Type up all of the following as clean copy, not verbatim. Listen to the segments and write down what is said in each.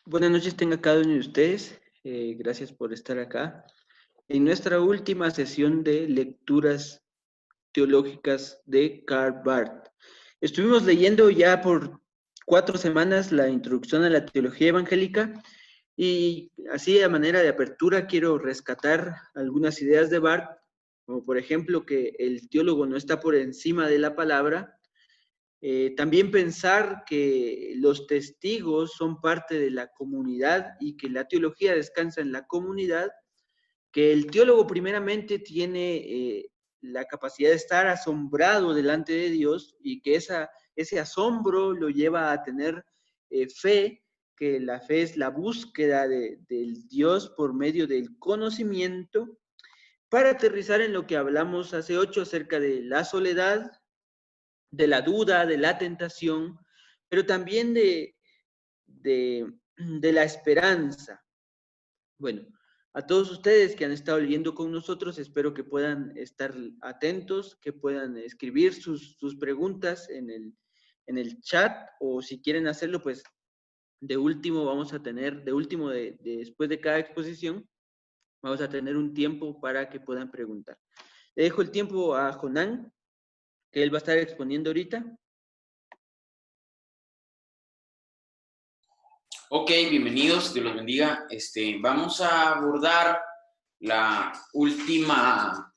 Buenas noches tenga cada uno de ustedes. Gracias por estar acá. En nuestra última sesión de lecturas teológicas de Karl Barth. Estuvimos leyendo ya por 4 semanas la introducción a la teología evangélica y así a manera de apertura quiero rescatar algunas ideas de Barth, como por ejemplo que el teólogo no está por encima de la palabra. También pensar que los testigos son parte de la comunidad y que la teología descansa en la comunidad, que el teólogo primeramente tiene la capacidad de estar asombrado delante de Dios y que ese asombro lo lleva a tener fe, que la fe es la búsqueda del Dios por medio del conocimiento, para aterrizar en lo que hablamos hace 8 acerca de la soledad, de la duda, de la tentación, pero también de la esperanza. Bueno, a todos ustedes que han estado leyendo con nosotros, espero que puedan estar atentos, que puedan escribir sus preguntas en el chat, o si quieren hacerlo, pues de último vamos a tener, después de cada exposición, vamos a tener un tiempo para que puedan preguntar. Le dejo el tiempo a Jonán, que él va a estar exponiendo ahorita. Ok, bienvenidos, Dios los bendiga. Vamos a abordar la última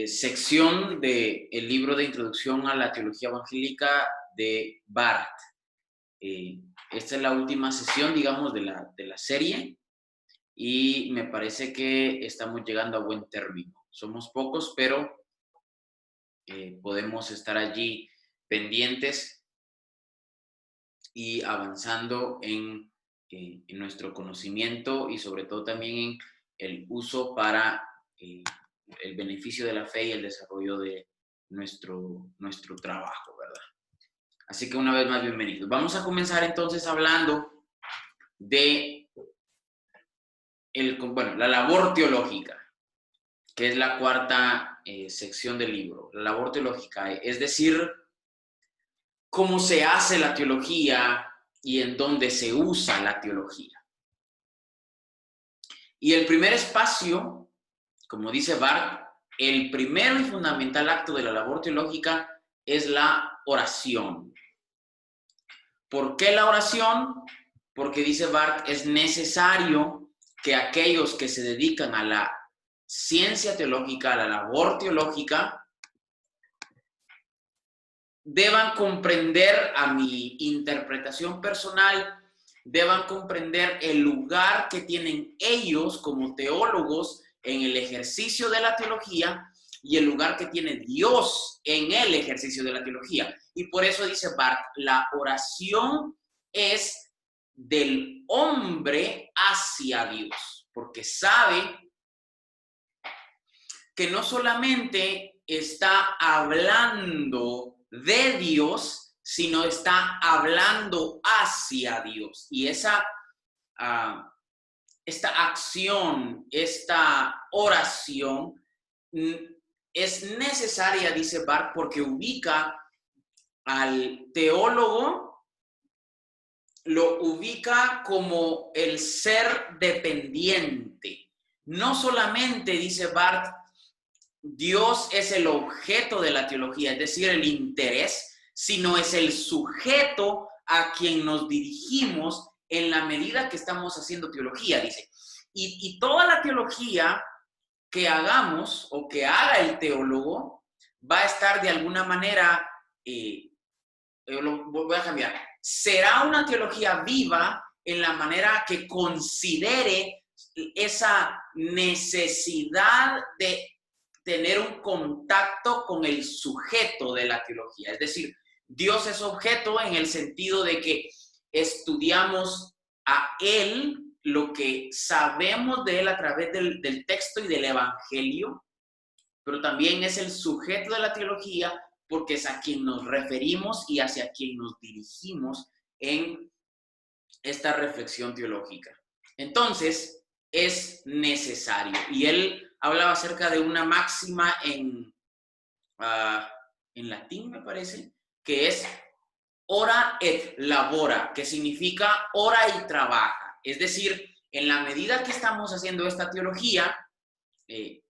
sección del libro de Introducción a la Teología Evangélica de Barth. Esta es la última sesión, digamos, de la serie y me parece que estamos llegando a buen término. Somos pocos, pero podemos estar allí pendientes y avanzando en nuestro conocimiento y sobre todo también en el uso para el beneficio de la fe y el desarrollo de nuestro trabajo, ¿verdad? Así que una vez más, bienvenidos. Vamos a comenzar entonces hablando de la labor teológica, que es la cuarta sección del libro. La labor teológica, es decir, cómo se hace la teología y en dónde se usa la teología. Y el primer espacio, como dice Barth, el primero y fundamental acto de la labor teológica es la oración. ¿Por qué la oración? Porque dice Barth, es necesario que aquellos que se dedican a la ciencia teológica, a la labor teológica, deban comprender, a mi interpretación personal, deban comprender el lugar que tienen ellos como teólogos en el ejercicio de la teología y el lugar que tiene Dios en el ejercicio de la teología. Y por eso dice Barth, la oración es del hombre hacia Dios, porque sabe que no solamente está hablando de Dios, sino está hablando hacia Dios. Y esta acción, esta oración es necesaria, dice Barth, porque ubica al teólogo, lo ubica como el ser dependiente. No solamente, dice Barth, Dios es el objeto de la teología, es decir, el interés, sino es el sujeto a quien nos dirigimos en la medida que estamos haciendo teología, dice. Y toda la teología que hagamos o que haga el teólogo va a estar de alguna manera, lo voy a cambiar, será una teología viva en la manera que considere esa necesidad de tener un contacto con el sujeto de la teología. Es decir, Dios es objeto en el sentido de que estudiamos a Él, lo que sabemos de Él a través del texto y del Evangelio, pero también es el sujeto de la teología porque es a quien nos referimos y hacia quien nos dirigimos en esta reflexión teológica. Entonces, es necesario. Y él hablaba acerca de una máxima en latín, me parece, que es ora et labora, que significa ora y trabaja. Es decir, en la medida que estamos haciendo esta teología,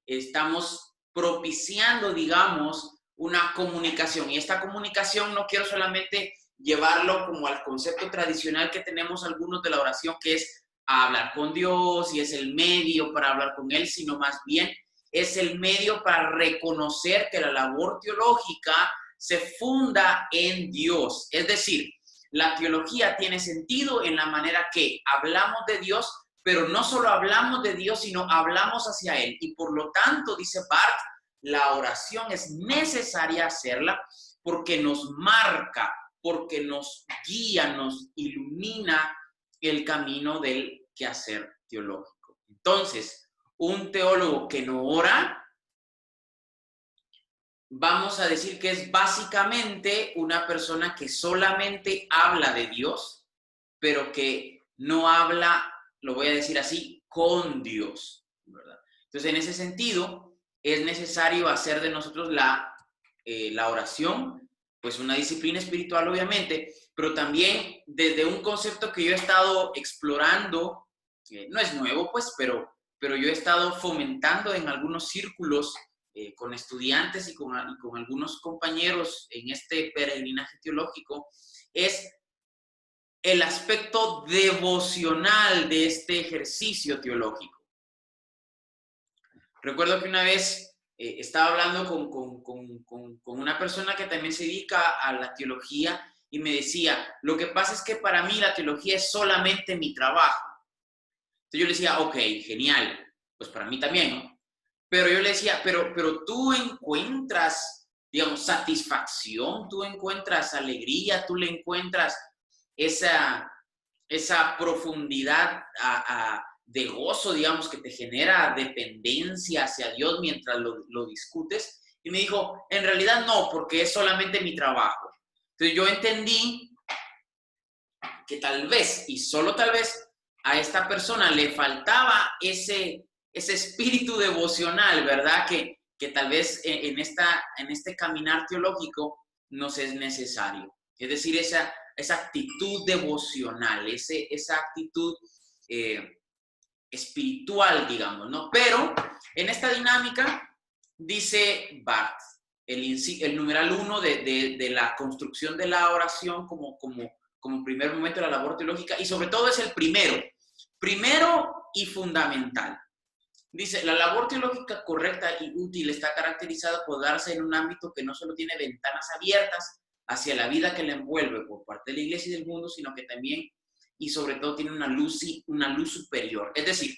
estamos propiciando, digamos, una comunicación. Y esta comunicación no quiero solamente llevarlo como al concepto tradicional que tenemos algunos de la oración, que es hablar con Dios y es el medio para hablar con Él, sino más bien es el medio para reconocer que la labor teológica se funda en Dios. Es decir, la teología tiene sentido en la manera que hablamos de Dios, pero no solo hablamos de Dios, sino hablamos hacia Él. Y por lo tanto, dice Barth, la oración es necesaria hacerla porque nos marca, porque nos guía, nos ilumina el camino del quehacer teológico. Entonces, un teólogo que no ora, vamos a decir que es básicamente una persona que solamente habla de Dios, pero que no habla, lo voy a decir así, con Dios, ¿verdad? Entonces, en ese sentido, es necesario hacer de nosotros la oración, pues una disciplina espiritual, obviamente, pero también desde un concepto que yo he estado explorando, no es nuevo, pues, pero yo he estado fomentando en algunos círculos con estudiantes y con algunos compañeros en este peregrinaje teológico, es el aspecto devocional de este ejercicio teológico. Recuerdo que una vez estaba hablando con una persona que también se dedica a la teología y me decía, lo que pasa es que para mí la teología es solamente mi trabajo. Entonces yo le decía, ok, genial, pues para mí también, ¿no? Pero yo le decía, pero tú encuentras, digamos, satisfacción, tú encuentras alegría, tú le encuentras esa profundidad de gozo, digamos, que te genera dependencia hacia Dios mientras lo discutes. Y me dijo, en realidad no, porque es solamente mi trabajo. Entonces yo entendí que tal vez, y solo tal vez, a esta persona le faltaba ese espíritu devocional, ¿verdad? Que tal vez en este caminar teológico nos es necesario. Es decir, esa actitud devocional, esa actitud espiritual, digamos, ¿no? Pero en esta dinámica, dice Barth, el numeral 1 de la construcción de la oración como primer momento de la labor teológica, y sobre todo es el primero y fundamental. Dice, la labor teológica correcta y útil está caracterizada por darse en un ámbito que no solo tiene ventanas abiertas hacia la vida que la envuelve por parte de la iglesia y del mundo, sino que también y sobre todo tiene una luz superior. Es decir,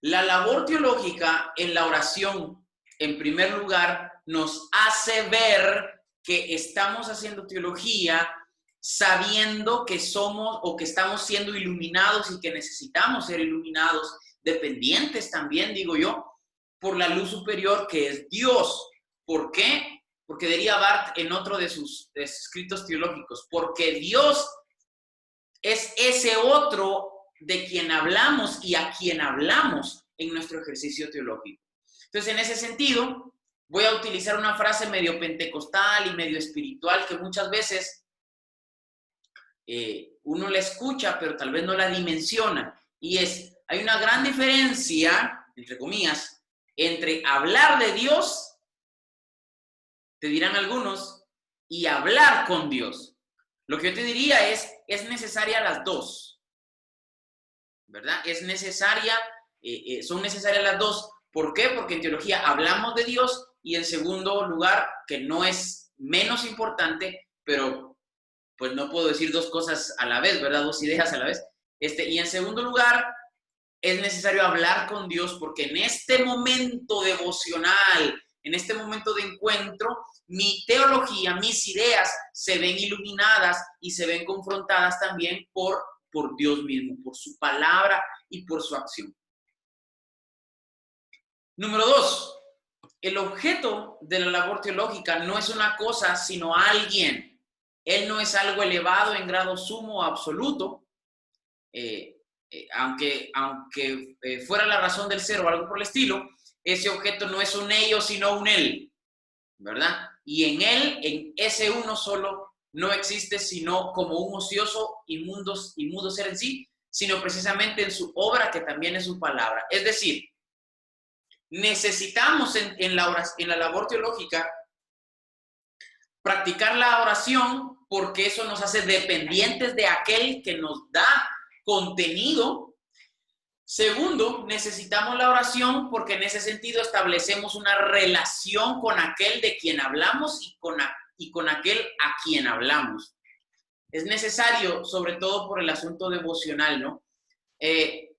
la labor teológica en la oración, en primer lugar, nos hace ver que estamos haciendo teología sabiendo que somos o que estamos siendo iluminados y que necesitamos ser iluminados, dependientes también, digo yo, por la luz superior que es Dios. ¿Por qué? Porque diría Barth en otro de sus escritos teológicos, porque Dios es ese otro de quien hablamos y a quien hablamos en nuestro ejercicio teológico. Entonces, en ese sentido, voy a utilizar una frase medio pentecostal y medio espiritual que muchas veces uno la escucha, pero tal vez no la dimensiona. Y es, hay una gran diferencia, entre comillas, entre hablar de Dios, te dirán algunos, y hablar con Dios. Lo que yo te diría es necesaria las dos, ¿verdad? Son necesarias las dos. ¿Por qué? Porque en teología hablamos de Dios y en segundo lugar, que no es menos importante, pero pues no puedo decir dos cosas a la vez, ¿verdad? Dos ideas a la vez. Y en segundo lugar, es necesario hablar con Dios porque en este momento devocional, en este momento de encuentro, mi teología, mis ideas se ven iluminadas y se ven confrontadas también por Dios mismo, por su palabra y por su acción. Número 2, el objeto de la labor teológica no es una cosa, sino alguien. Él no es algo elevado en grado sumo o absoluto, aunque fuera la razón del ser o algo por el estilo, ese objeto no es un ello, sino un él, ¿verdad? y en él, en ese uno solo, no existe sino como un ocioso y mudo ser en sí, sino precisamente en su obra, que también es su palabra. Es decir, necesitamos en la labor teológica practicar la oración, porque eso nos hace dependientes de aquel que nos da contenido. Segundo, necesitamos la oración porque en ese sentido establecemos una relación con aquel de quien hablamos y con aquel a quien hablamos. Es necesario, sobre todo por el asunto devocional, ¿no? En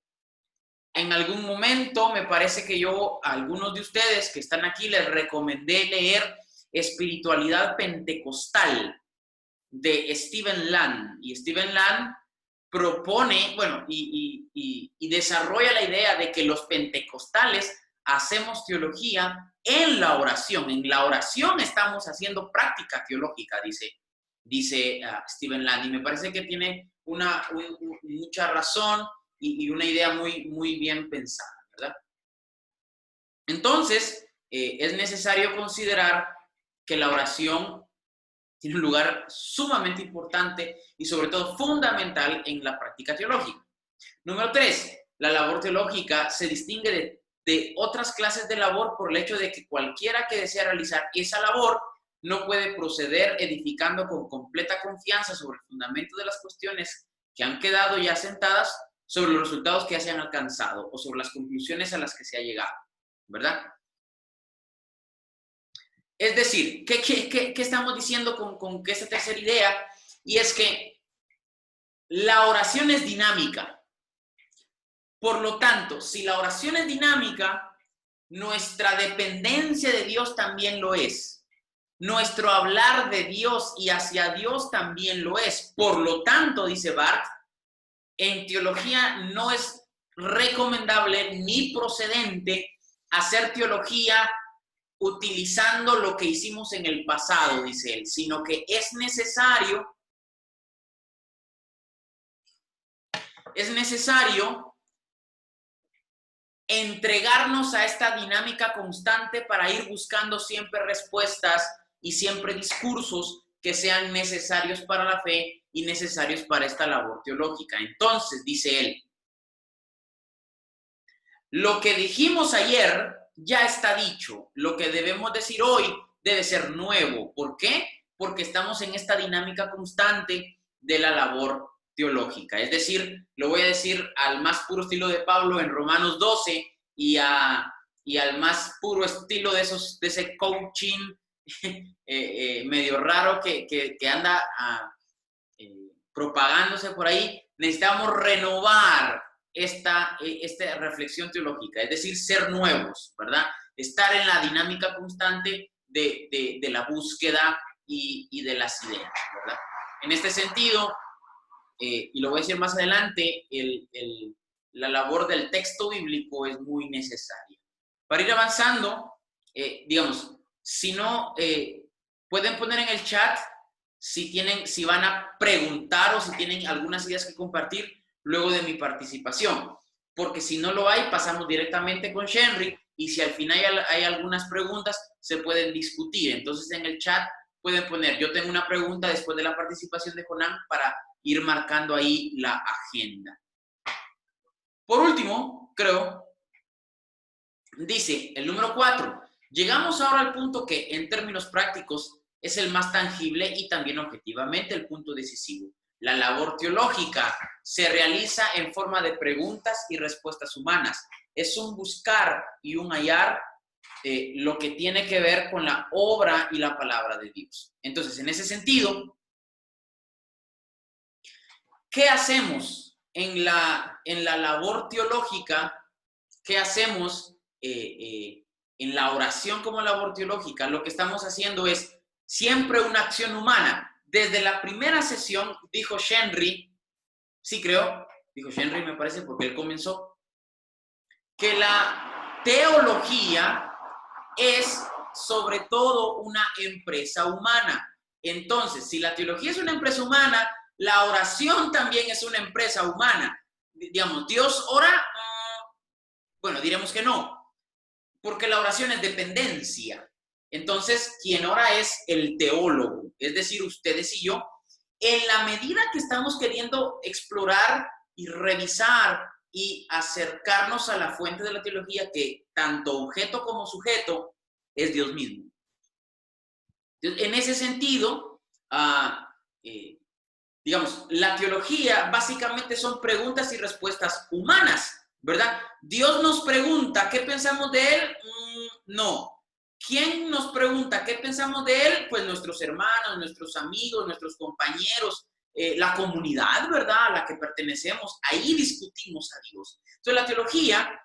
algún momento me parece que yo a algunos de ustedes que están aquí les recomendé leer Espiritualidad Pentecostal de Stephen Land. Y Stephen Land propone, bueno, y desarrolla la idea de que los pentecostales hacemos teología en la oración. En la oración estamos haciendo práctica teológica, dice Stephen Land. Y me parece que tiene mucha razón y una idea muy bien pensada, ¿verdad? Entonces, es necesario considerar que la oración tiene un lugar sumamente importante y sobre todo fundamental en la práctica teológica. Número 3, la labor teológica se distingue de otras clases de labor por el hecho de que cualquiera que desea realizar esa labor no puede proceder edificando con completa confianza sobre el fundamento de las cuestiones que han quedado ya sentadas, sobre los resultados que ya se han alcanzado o sobre las conclusiones a las que se ha llegado, ¿verdad? Es decir, ¿qué estamos diciendo con esta tercera idea? Y es que la oración es dinámica. Por lo tanto, si la oración es dinámica, nuestra dependencia de Dios también lo es. Nuestro hablar de Dios y hacia Dios también lo es. Por lo tanto, dice Barth, en teología no es recomendable ni procedente hacer teología utilizando lo que hicimos en el pasado, dice él, sino que es necesario entregarnos a esta dinámica constante para ir buscando siempre respuestas y siempre discursos que sean necesarios para la fe y necesarios para esta labor teológica. Entonces, dice él, lo que dijimos ayer ya está dicho. Lo que debemos decir hoy debe ser nuevo. ¿Por qué? Porque estamos en esta dinámica constante de la labor teológica. Es decir, lo voy a decir al más puro estilo de Pablo en Romanos 12 y al más puro estilo de ese coaching medio raro que anda propagándose por ahí. Necesitamos renovar esta reflexión teológica, es decir, ser nuevos, ¿verdad? Estar en la dinámica constante de la búsqueda y de las ideas, ¿verdad? En este sentido, y lo voy a decir más adelante, la labor del texto bíblico es muy necesaria. Para ir avanzando, digamos, si no, pueden poner en el chat si van a preguntar o si tienen algunas ideas que compartir luego de mi participación, porque si no lo hay, pasamos directamente con Shenry y si al final hay algunas preguntas, se pueden discutir. Entonces en el chat pueden poner, yo tengo una pregunta después de la participación de Jonán para ir marcando ahí la agenda. Por último, creo, dice el número 4, llegamos ahora al punto que en términos prácticos es el más tangible y también objetivamente el punto decisivo. La labor teológica se realiza en forma de preguntas y respuestas humanas. Es un buscar y un hallar lo que tiene que ver con la obra y la palabra de Dios. Entonces, en ese sentido, ¿qué hacemos en la labor teológica? ¿Qué hacemos en la oración como labor teológica? Lo que estamos haciendo es siempre una acción humana. Desde la primera sesión, dijo Shenry, sí creo, dijo Shenry me parece porque él comenzó, que la teología es sobre todo una empresa humana. Entonces, si la teología es una empresa humana, la oración también es una empresa humana. Digamos, ¿Dios ora? Bueno, diremos que no, porque la oración es dependencia. Entonces, quien ora es el teólogo, es decir, ustedes y yo. En la medida que estamos queriendo explorar y revisar y acercarnos a la fuente de la teología, que tanto objeto como sujeto es Dios mismo. En ese sentido, digamos, la teología básicamente son preguntas y respuestas humanas, ¿verdad? Dios nos pregunta, ¿qué pensamos de Él? No. ¿Quién nos pregunta qué pensamos de Él? Pues nuestros hermanos, nuestros amigos, nuestros compañeros, la comunidad, ¿verdad? A la que pertenecemos. Ahí discutimos a Dios. Entonces, la teología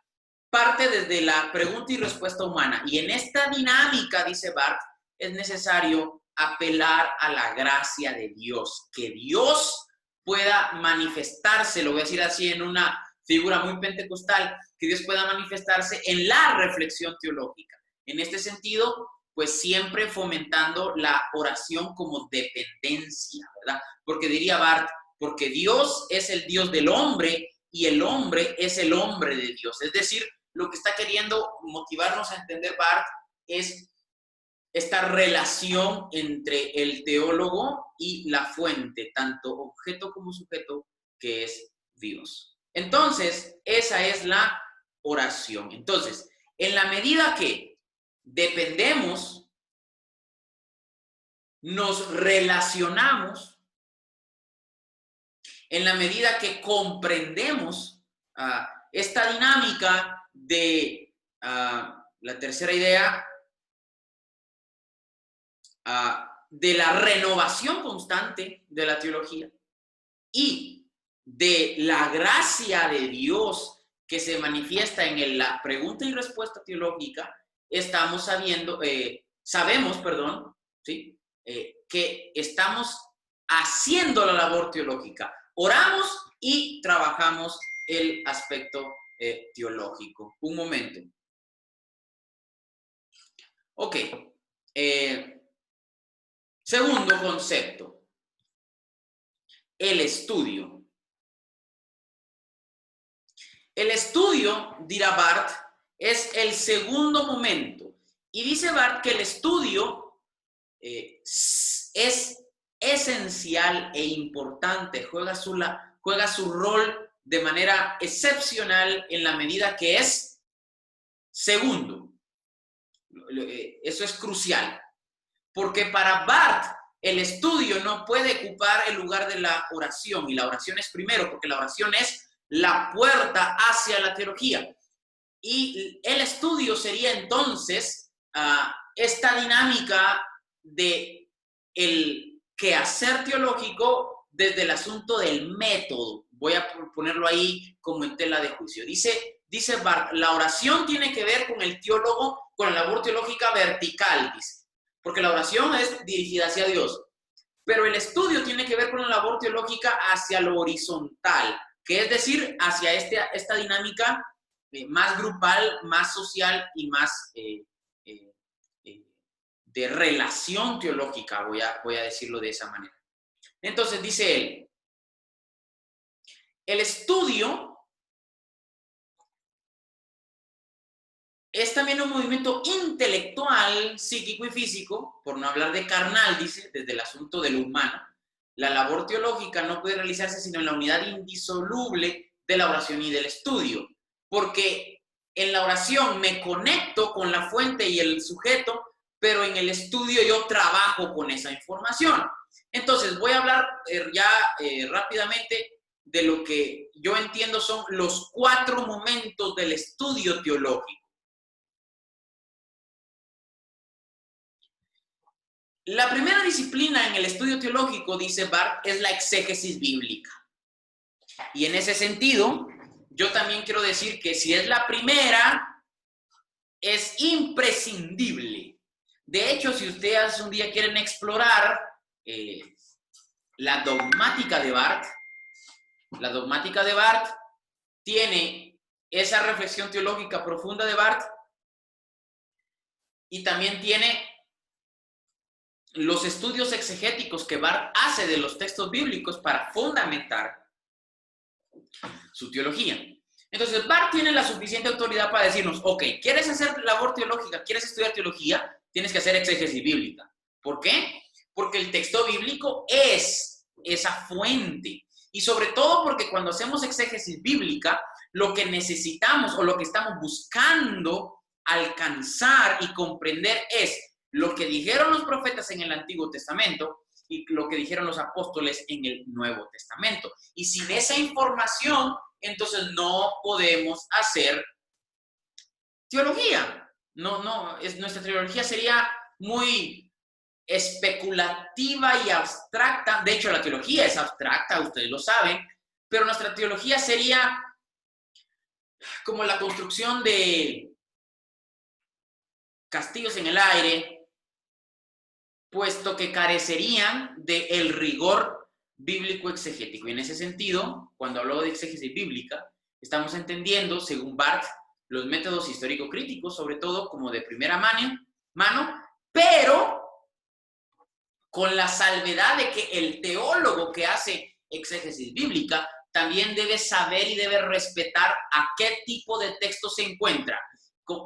parte desde la pregunta y respuesta humana. Y en esta dinámica, dice Barth, es necesario apelar a la gracia de Dios, que Dios pueda manifestarse, lo voy a decir así en una figura muy pentecostal, que Dios pueda manifestarse en la reflexión teológica. En este sentido, pues siempre fomentando la oración como dependencia, ¿verdad? Porque diría Barth, porque Dios es el Dios del hombre y el hombre es el hombre de Dios. Es decir, lo que está queriendo motivarnos a entender Barth es esta relación entre el teólogo y la fuente, tanto objeto como sujeto, que es Dios. Entonces, esa es la oración. Entonces, en la medida que dependemos, nos relacionamos, en la medida que comprendemos esta dinámica de la tercera idea, de la renovación constante de la teología y de la gracia de Dios que se manifiesta en la pregunta y respuesta teológica, sabemos, ¿sí? Que estamos haciendo la labor teológica. Oramos y trabajamos el aspecto teológico. Un momento. Ok. Segundo concepto, el estudio. El estudio, dirá Barth, es el segundo momento. Y dice Barth que el estudio es esencial e importante, juega su rol de manera excepcional en la medida que es segundo. Eso es crucial. Porque para Barth el estudio no puede ocupar el lugar de la oración, y la oración es primero, porque la oración es la puerta hacia la teología. Y el estudio sería entonces esta dinámica de el quehacer teológico desde el asunto del método. Voy a ponerlo ahí como en tela de juicio. Dice Barth, la oración tiene que ver con el teólogo, con la labor teológica vertical, dice. Porque la oración es dirigida hacia Dios. Pero el estudio tiene que ver con la labor teológica hacia lo horizontal, que es decir, hacia esta dinámica más grupal, más social y más de relación teológica, voy a decirlo de esa manera. Entonces dice él, el estudio es también un movimiento intelectual, psíquico y físico, por no hablar de carnal, dice, desde el asunto de lo humano. La labor teológica no puede realizarse sino en la unidad indisoluble de la oración y del estudio, porque en la oración me conecto con la fuente y el sujeto, pero en el estudio yo trabajo con esa información. Entonces, voy a hablar rápidamente de lo que yo entiendo son los 4 momentos del estudio teológico. La primera disciplina en el estudio teológico, dice Barth, es la exégesis bíblica. Y en ese sentido, yo también quiero decir que si es la primera, es imprescindible. De hecho, si ustedes un día quieren explorar la dogmática de Barth tiene esa reflexión teológica profunda de Barth y también tiene los estudios exegéticos que Barth hace de los textos bíblicos para fundamentar su teología. Entonces, Barth tiene la suficiente autoridad para decirnos, ok, ¿quieres hacer labor teológica? ¿Quieres estudiar teología? tienes que hacer exégesis bíblica. ¿Por qué? Porque el texto bíblico es esa fuente. Y sobre todo porque cuando hacemos exégesis bíblica, lo que necesitamos o lo que estamos buscando alcanzar y comprender es lo que dijeron los profetas en el Antiguo Testamento y lo que dijeron los apóstoles en el Nuevo Testamento. Y sin esa información, entonces no podemos hacer teología. Nuestra teología sería muy especulativa y abstracta. De hecho, la teología es abstracta, ustedes lo saben, pero nuestra teología sería como la construcción de castillos en el aire, puesto que carecerían del rigor bíblico exegético. Y en ese sentido, cuando hablo de exégesis bíblica, estamos entendiendo, según Barth, los métodos histórico-críticos, sobre todo como de primera mano, pero con la salvedad de que el teólogo que hace exégesis bíblica también debe saber y debe respetar a qué tipo de texto se encuentra, con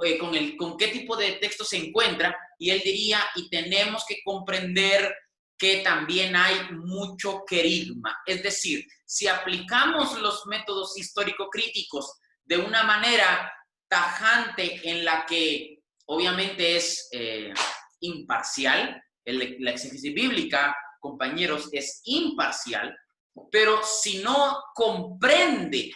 qué tipo de texto se encuentra, y él diría, y tenemos que comprender que también hay mucho querigma. Es decir, si aplicamos los métodos histórico-críticos de una manera tajante en la que obviamente es imparcial, la exégesis bíblica, compañeros, es imparcial, pero si no comprende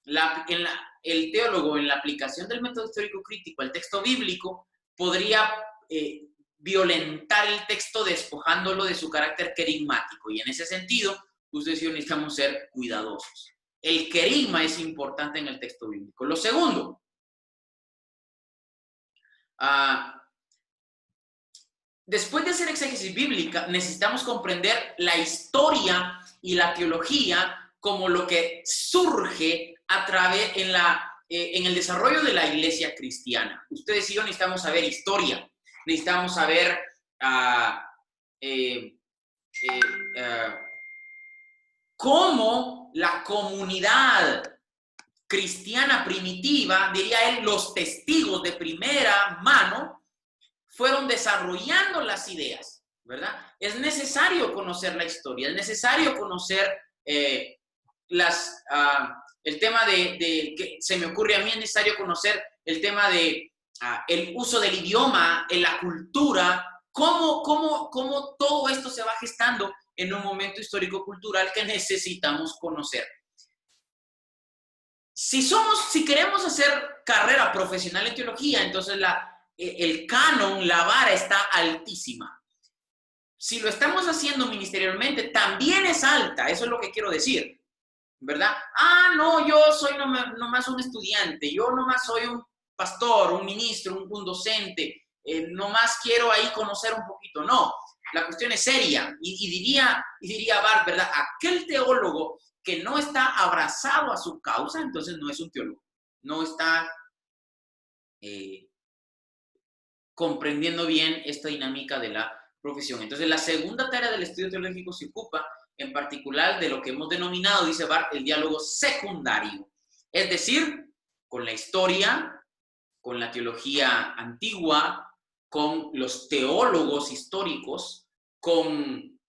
el teólogo en la aplicación del método histórico crítico al texto bíblico, podría violentar el texto despojándolo de su carácter querigmático. Y en ese sentido, ustedes y yo necesitamos ser cuidadosos. El querigma es importante en el texto bíblico. Lo segundo, después de hacer exégesis bíblica, necesitamos comprender la historia y la teología como lo que surge a través en el desarrollo de la iglesia cristiana. Ustedes y yo necesitamos saber historia, necesitamos saber cómo la comunidad cristiana primitiva, diría él, los testigos de primera mano, fueron desarrollando las ideas, ¿verdad? Es necesario conocer la historia, es necesario conocer el tema que se me ocurre a mí, es necesario conocer el tema de el uso del idioma, en la cultura, cómo todo esto se va gestando en un momento histórico-cultural que necesitamos conocer. Si queremos hacer carrera profesional en teología, entonces el canon, la vara está altísima. Si lo estamos haciendo ministerialmente, también es alta, eso es lo que quiero decir, ¿verdad? No, yo soy nomás un estudiante, yo nomás soy un pastor, un ministro, un docente, nomás quiero ahí conocer un poquito. No, la cuestión es seria, y diría Barth, ¿verdad? Aquel teólogo que no está abrazado a su causa, entonces no es un teólogo, no está comprendiendo bien esta dinámica de la profesión. Entonces, la segunda tarea del estudio teológico se ocupa en particular de lo que hemos denominado, dice Barth, el diálogo secundario. Es decir, con la historia, con la teología antigua, con los teólogos históricos, con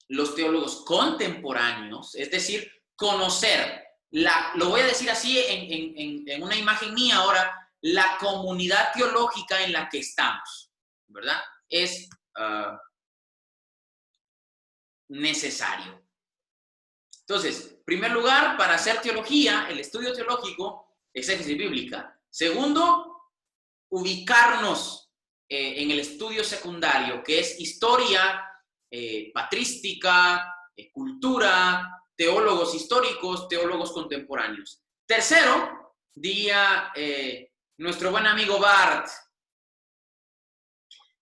los teólogos contemporáneos, es decir, conocer, lo voy a decir así en una imagen mía ahora, la comunidad teológica en la que estamos, ¿verdad? Es necesario. Entonces, en primer lugar, para hacer teología, el estudio teológico, exégesis bíblica. Segundo, ubicarnos en el estudio secundario, que es historia, patrística, cultura, teólogos históricos, teólogos contemporáneos. Tercero, diría nuestro buen amigo Barth,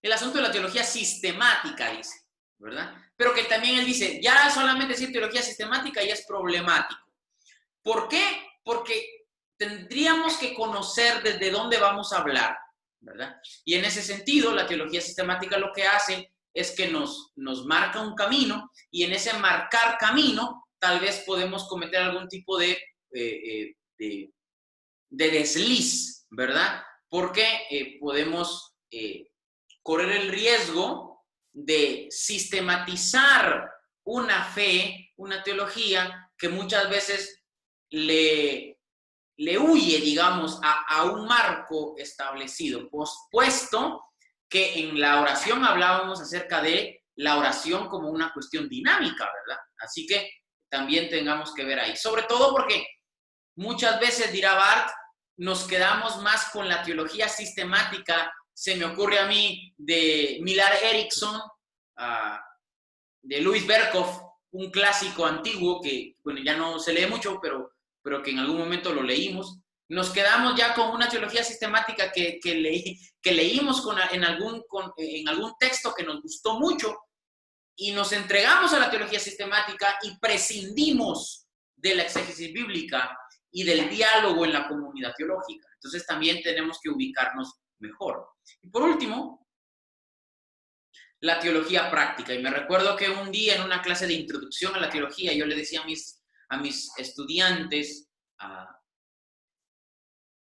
el asunto de la teología sistemática, dice, ¿verdad? Pero que también él dice, ya solamente decir teología sistemática ya es problemático. ¿Por qué? Porque tendríamos que conocer desde dónde vamos a hablar, ¿verdad? Y en ese sentido, la teología sistemática lo que hace es que nos marca un camino, y en ese marcar camino tal vez podemos cometer algún tipo de desliz, ¿verdad? Porque podemos correr el riesgo de sistematizar una fe, una teología que muchas veces le huye, digamos, a un marco establecido, puesto que en la oración hablábamos acerca de la oración como una cuestión dinámica, ¿verdad? Así que también tengamos que ver ahí. Sobre todo porque muchas veces, dirá Bart, nos quedamos más con la teología sistemática. Se me ocurre a mí de Millar Erickson, de Louis Berkhoff, un clásico antiguo que, bueno, ya no se lee mucho, pero que en algún momento lo leímos. Nos quedamos ya con una teología sistemática que leímos en algún texto que nos gustó mucho y nos entregamos a la teología sistemática y prescindimos de la exégesis bíblica y del diálogo en la comunidad teológica. Entonces también tenemos que ubicarnos mejor. Y por último, la teología práctica. Y me recuerdo que un día en una clase de introducción a la teología yo le decía a mis estudiantes,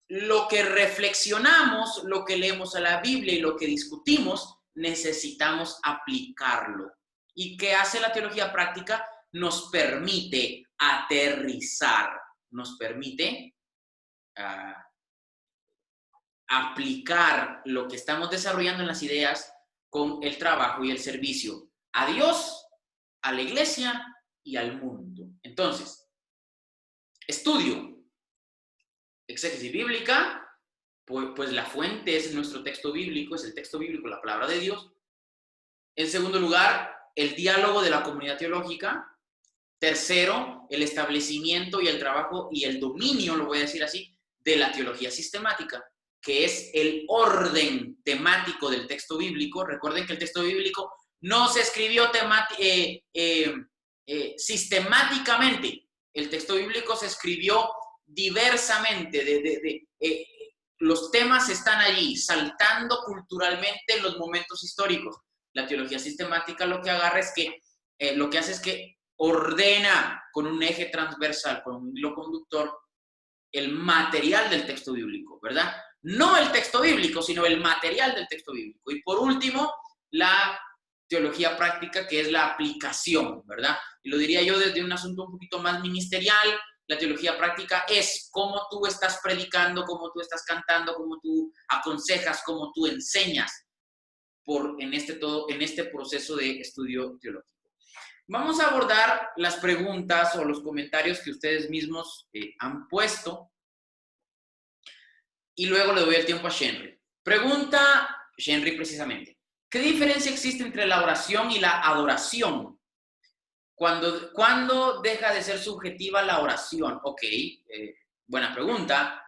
lo que reflexionamos, lo que leemos a la Biblia y lo que discutimos, necesitamos aplicarlo. ¿Y qué hace la teología práctica? Nos permite aterrizar, nos permite aplicar lo que estamos desarrollando en las ideas con el trabajo y el servicio a Dios, a la iglesia y al mundo. Entonces, estudio, exégesis bíblica, pues la fuente es nuestro texto bíblico, es el texto bíblico, la palabra de Dios. En segundo lugar, el diálogo de la comunidad teológica. Tercero, el establecimiento y el trabajo y el dominio, lo voy a decir así, de la teología sistemática, que es el orden temático del texto bíblico. Recuerden que el texto bíblico no se escribió sistemáticamente. El texto bíblico se escribió diversamente. Los temas están allí, saltando culturalmente en los momentos históricos. La teología sistemática lo que agarra es que, lo que hace es que ordena con un eje transversal, con un hilo conductor, el material del texto bíblico, ¿verdad? No el texto bíblico, sino el material del texto bíblico. Y por último, la teología práctica, que es la aplicación, ¿verdad? Y lo diría yo desde un asunto un poquito más ministerial. La teología práctica es cómo tú estás predicando, cómo tú estás cantando, cómo tú aconsejas, cómo tú enseñas en este proceso de estudio teológico. Vamos a abordar las preguntas o los comentarios que ustedes mismos han puesto y luego le doy el tiempo a Shenry. Pregunta Shenry precisamente: ¿qué diferencia existe entre la oración y la adoración? ¿Cuándo deja de ser subjetiva la oración? Ok, buena pregunta.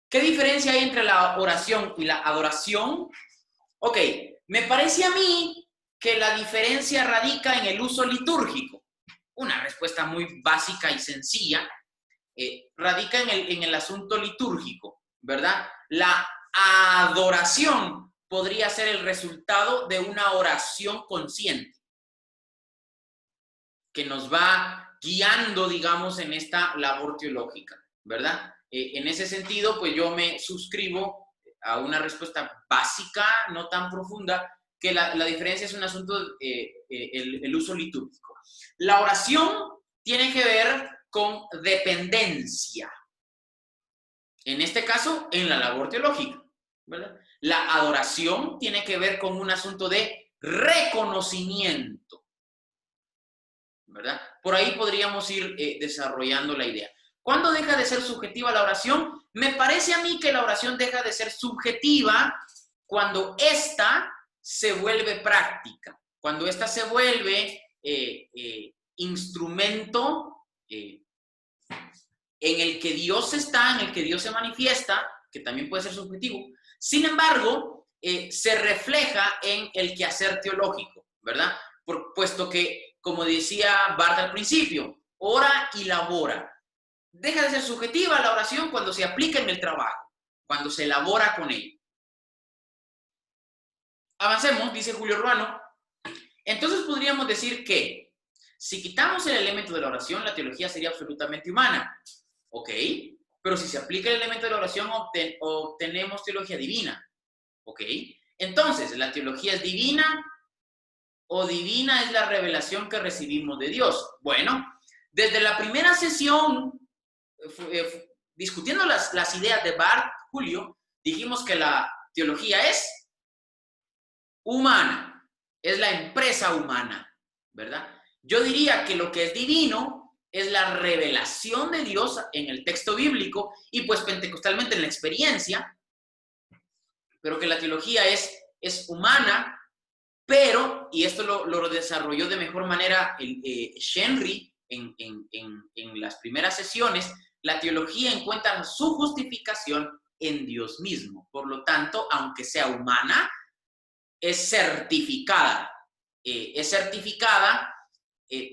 ¿Qué diferencia hay entre la oración y la adoración? Ok, me parece a mí que la diferencia radica en el uso litúrgico. Una respuesta muy básica y sencilla, radica en el asunto litúrgico, ¿verdad? La adoración podría ser el resultado de una oración consciente que nos va guiando, digamos, en esta labor teológica, ¿verdad? En ese sentido, pues yo me suscribo a una respuesta básica, no tan profunda, que la diferencia es un asunto, el uso litúrgico. La oración tiene que ver con dependencia. En este caso, en la labor teológica, ¿verdad? La adoración tiene que ver con un asunto de reconocimiento, ¿verdad? Por ahí podríamos ir desarrollando la idea. ¿Cuándo deja de ser subjetiva la oración? Me parece a mí que la oración deja de ser subjetiva cuando ésta se vuelve práctica, cuando ésta se vuelve instrumento en el que Dios está, en el que Dios se manifiesta, que también puede ser subjetivo. Sin embargo, se refleja en el quehacer teológico, ¿verdad? Puesto que, como decía Bart al principio, ora y labora. Deja de ser subjetiva la oración cuando se aplica en el trabajo, cuando se elabora con ella. Avancemos, dice Julio Ruano. Entonces podríamos decir que si quitamos el elemento de la oración, la teología sería absolutamente humana. Ok, pero si se aplica el elemento de la oración, obtenemos teología divina. Ok, Entonces, ¿la teología es divina o divina es la revelación que recibimos de Dios? Bueno, desde la primera sesión, discutiendo las ideas de Barth, Julio, dijimos que la teología es humana, es la empresa humana, ¿verdad? Yo diría que lo que es divino es la revelación de Dios en el texto bíblico y pues pentecostalmente en la experiencia, pero que la teología es humana, pero, y esto lo desarrolló de mejor manera Shenry en las primeras sesiones, la teología encuentra su justificación en Dios mismo. Por lo tanto, aunque sea humana, es certificada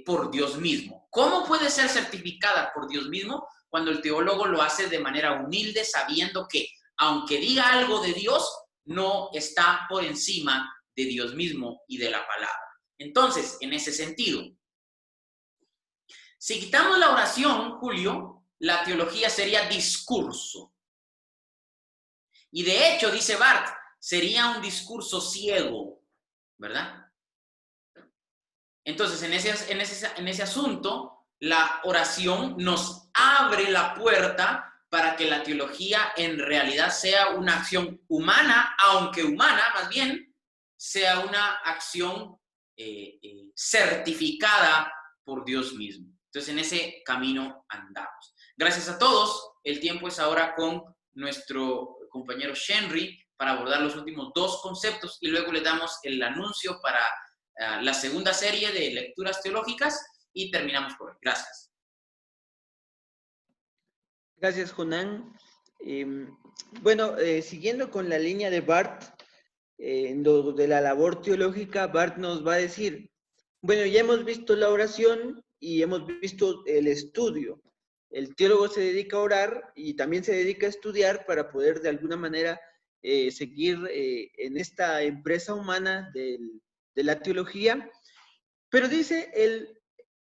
por Dios mismo. ¿Cómo puede ser certificada por Dios mismo? Cuando el teólogo lo hace de manera humilde, sabiendo que, aunque diga algo de Dios, no está por encima de Dios mismo y de la palabra. Entonces, en ese sentido, si quitamos la oración, Julio, la teología sería discurso. Y de hecho, dice Barth, sería un discurso ciego, ¿verdad? Entonces, en ese asunto, la oración nos abre la puerta para que la teología en realidad sea una acción humana, aunque humana, más bien, sea una acción certificada por Dios mismo. Entonces, en ese camino andamos. Gracias a todos. El tiempo es ahora con nuestro compañero Shenry para abordar los últimos dos conceptos y luego le damos el anuncio para la segunda serie de lecturas teológicas y terminamos por hoy. Gracias. Gracias, Jonán. Bueno, siguiendo con la línea de Barth, en lo de la labor teológica, Barth nos va a decir, bueno, ya hemos visto la oración y hemos visto el estudio. El teólogo se dedica a orar y también se dedica a estudiar para poder de alguna manera seguir en esta empresa humana de la teología. Pero dice,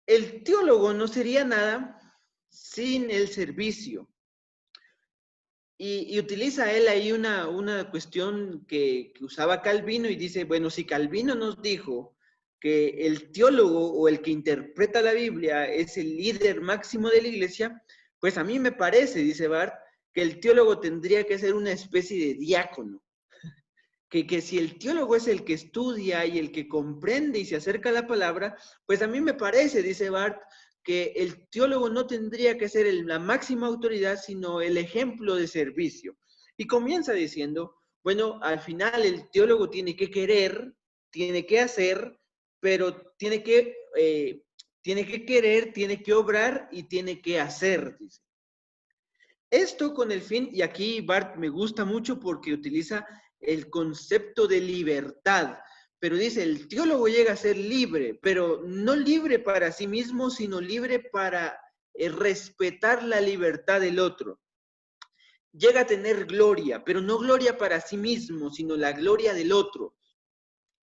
el teólogo no sería nada sin el servicio. Y utiliza él ahí una cuestión que usaba Calvino y dice, bueno, si Calvino nos dijo que el teólogo o el que interpreta la Biblia es el líder máximo de la iglesia, pues a mí me parece, dice Barth, que el teólogo tendría que ser una especie de diácono. Que si el teólogo es el que estudia y el que comprende y se acerca a la palabra, pues a mí me parece, dice Barth, que el teólogo no tendría que ser la máxima autoridad, sino el ejemplo de servicio. Y comienza diciendo, bueno, al final el teólogo tiene que querer, tiene que hacer, pero tiene que querer, tiene que obrar y tiene que hacer, dice. Esto con el fin, y aquí Barth me gusta mucho porque utiliza el concepto de libertad, pero dice, el teólogo llega a ser libre, pero no libre para sí mismo, sino libre para respetar la libertad del otro. Llega a tener gloria, pero no gloria para sí mismo, sino la gloria del otro.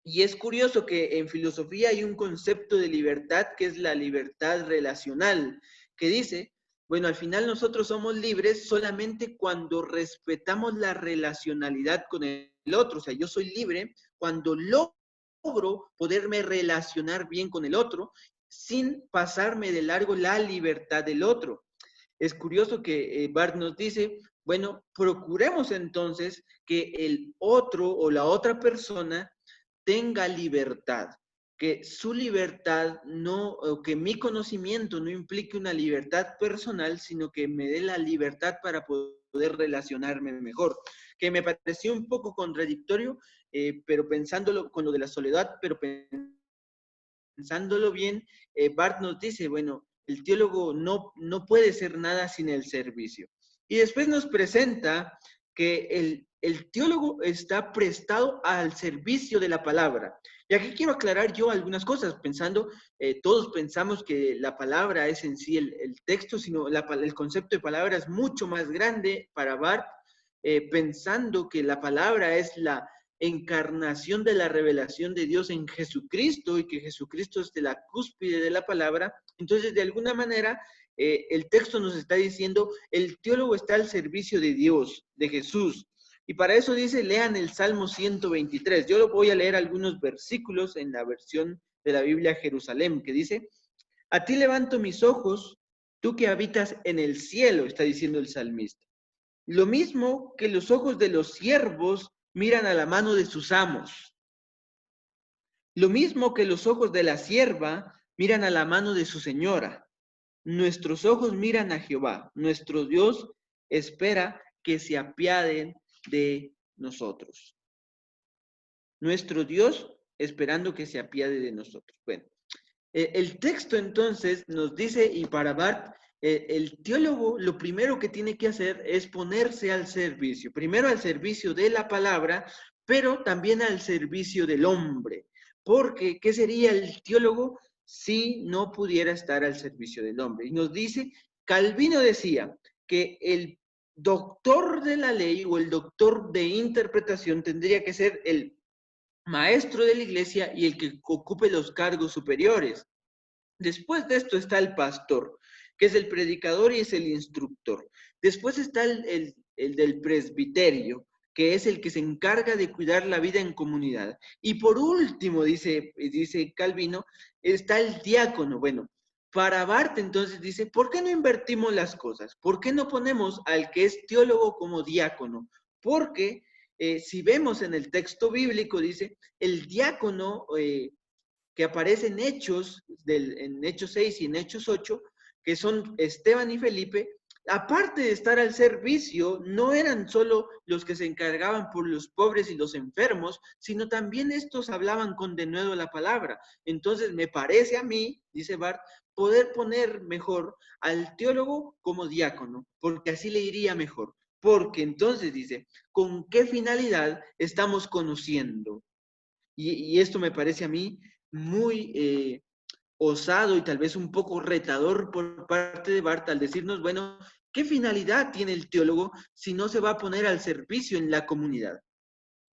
Y es curioso que en filosofía hay un concepto de libertad que es la libertad relacional, que dice, bueno, al final nosotros somos libres solamente cuando respetamos la relacionalidad con el otro. O sea, yo soy libre cuando logro poderme relacionar bien con el otro sin pasarme de largo la libertad del otro. Es curioso que Barth nos dice, bueno, procuremos entonces que el otro o la otra persona tenga libertad, que su libertad no, o que mi conocimiento no implique una libertad personal, sino que me dé la libertad para poder relacionarme mejor. Que me pareció un poco contradictorio, pero pensándolo con lo de la soledad, pero pensándolo bien, Barth nos dice, bueno, el teólogo no puede ser nada sin el servicio. Y después nos presenta que el teólogo está prestado al servicio de la palabra. Y aquí quiero aclarar yo algunas cosas, pensando, todos pensamos que la palabra es en sí el texto, sino el concepto de palabra es mucho más grande para Barth, pensando que la palabra es la encarnación de la revelación de Dios en Jesucristo y que Jesucristo es de la cúspide de la palabra. Entonces, de alguna manera, el texto nos está diciendo, el teólogo está al servicio de Dios, de Jesús. Y para eso dice, lean el Salmo 123. Yo lo voy a leer algunos versículos en la versión de la Biblia Jerusalén, que dice, a ti levanto mis ojos, tú que habitas en el cielo, está diciendo el salmista. Lo mismo que los ojos de los siervos miran a la mano de sus amos. Lo mismo que los ojos de la sierva miran a la mano de su señora. Nuestros ojos miran a Jehová. Nuestro Dios espera que se apiaden de nosotros. Nuestro Dios esperando que se apiade de nosotros. Bueno, el texto entonces nos dice, y para Barth, el teólogo lo primero que tiene que hacer es ponerse al servicio. Primero al servicio de la palabra, pero también al servicio del hombre. Porque, ¿qué sería el teólogo si no pudiera estar al servicio del hombre? Y nos dice, Calvino decía que el doctor de la ley o el doctor de interpretación tendría que ser el maestro de la iglesia y el que ocupe los cargos superiores. Después de esto está el pastor, que es el predicador y es el instructor. Después está el del presbiterio, que es el que se encarga de cuidar la vida en comunidad. Y por último, dice Calvino, está el diácono. Bueno, para Barth entonces dice, ¿por qué no invertimos las cosas? ¿Por qué no ponemos al que es teólogo como diácono? Porque si vemos en el texto bíblico, dice, el diácono que aparece en en Hechos 6 y en Hechos 8, que son Esteban y Felipe, aparte de estar al servicio, no eran solo los que se encargaban por los pobres y los enfermos, sino también estos hablaban con denuedo la palabra. Entonces me parece a mí, dice Barth, poder poner mejor al teólogo como diácono, porque así le iría mejor. Porque entonces dice, ¿con qué finalidad estamos conociendo? Y esto me parece a mí muy osado y tal vez un poco retador por parte de Barth al decirnos, bueno, ¿qué finalidad tiene el teólogo si no se va a poner al servicio en la comunidad?